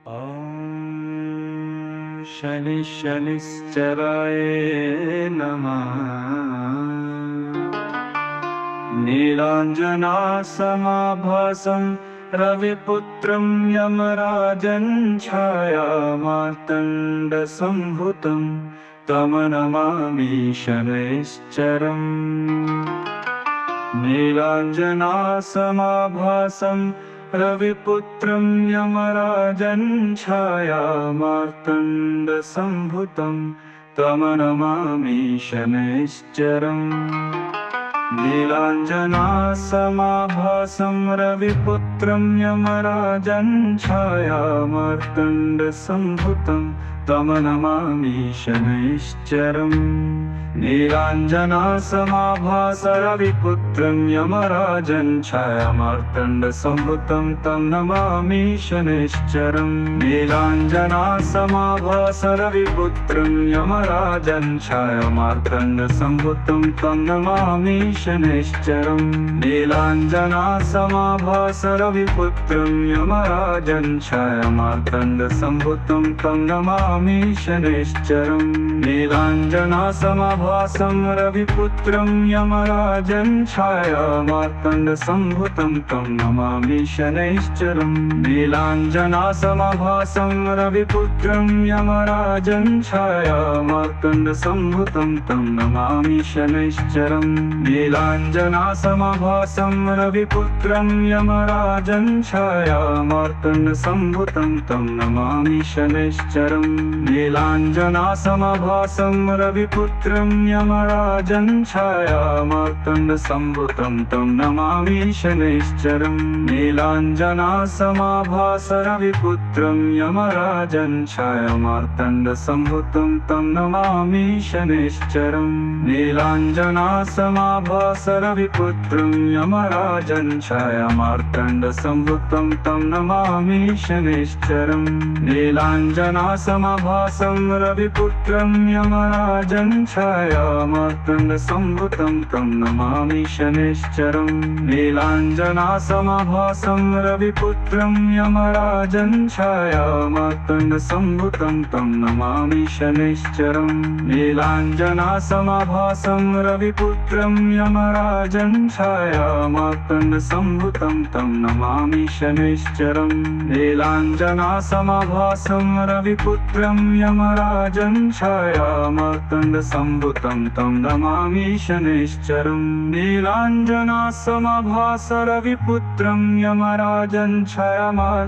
ॐ शनिश्चराय नमः। नीलाञ्जनासमाभासं रविपुत्रं यमराजं छायामार्तण्डसम्भुतं तं नमामि शनैश्चरम्। नीलाञ्जनासमाभासं रविपुत्रं यमराजं छायामार्तण्डसम्भुतं तं नमामि शनैश्चरम्। नीलाञ्जनासमाभासं रविपुत्रं यमराजं छायामार्तण्डसम्भुतं तं नमामि शनैश्चरम्। नीलाञ्जनासमाभास रविपुत्रं यमराजं छायामार्तण्डसम्भुतं तं नमामि शनैश्चरम्। नीलाञ्जनासमाभास रविपुत्रं यमराजं छायामार्तण्डसम्भुतं तं नमामि शनैश्चरम्। नीलाञ्जनासमाभास रविपुत्रं यमराजं छायामार्तण्डसम्भुतं तं नमामि शनैश्चरम्। नीलाञ्जनासमाभासं रविपुत्रं यमराजं छायामार्तण्डसम्भुतं तं नमामि शनैश्चरम्। नीलाञ्जनासमाभासं रविपुत्रं यमराजं छायामार्तण्डसम्भुतं तं नमामि शनैश्चरम्। नीलाञ्जनासमाभासं रविपुत्रं यमराजं छायामार्तण्डसम्भुतं तं नमामि शनैश्चरम्। नीलाञ्जनासमाभासं रविपुत्रं यमराजं छायामार्तण्डसम्भुतं तं नमामि शनैश्चरम्। नीलाञ्जनासमाभास रविपुत्रं यमराजं छायामार्तण्डसम्भुतं तं नमामि शनैश्चरम्। नीलाञ्जनासमाभास रविपुत्रं यमराजं छायामार्तण्डसम्भुतं तं नमामि शनैश्चरम्। नीलाञ्जनासमाभासं रविपुत्रं यमराजं छायामार्तण्डसम्भुतं तं नमामि शनैश्चरम्। नीलाञ्जनासमाभासं रविपुत्रं यमराजं छायामार्तण्डसम्भुतं तं नमामि शनैश्चरम्। नीलाञ्जनासमाभासं रविपुत्रं यमराजं छायामार्तण्डसम्भुतं तं नमामि शनैश्चरम्। नीलाञ्जनासमाभासं रविपुत्रं यमराजं छायामार्तण्डसम्भुतं तं नमामि शनैश्चरम्। नीलाञ्जनासमाभास रविपुत्रं यमराजं छायामार्तण्डसम्भुतं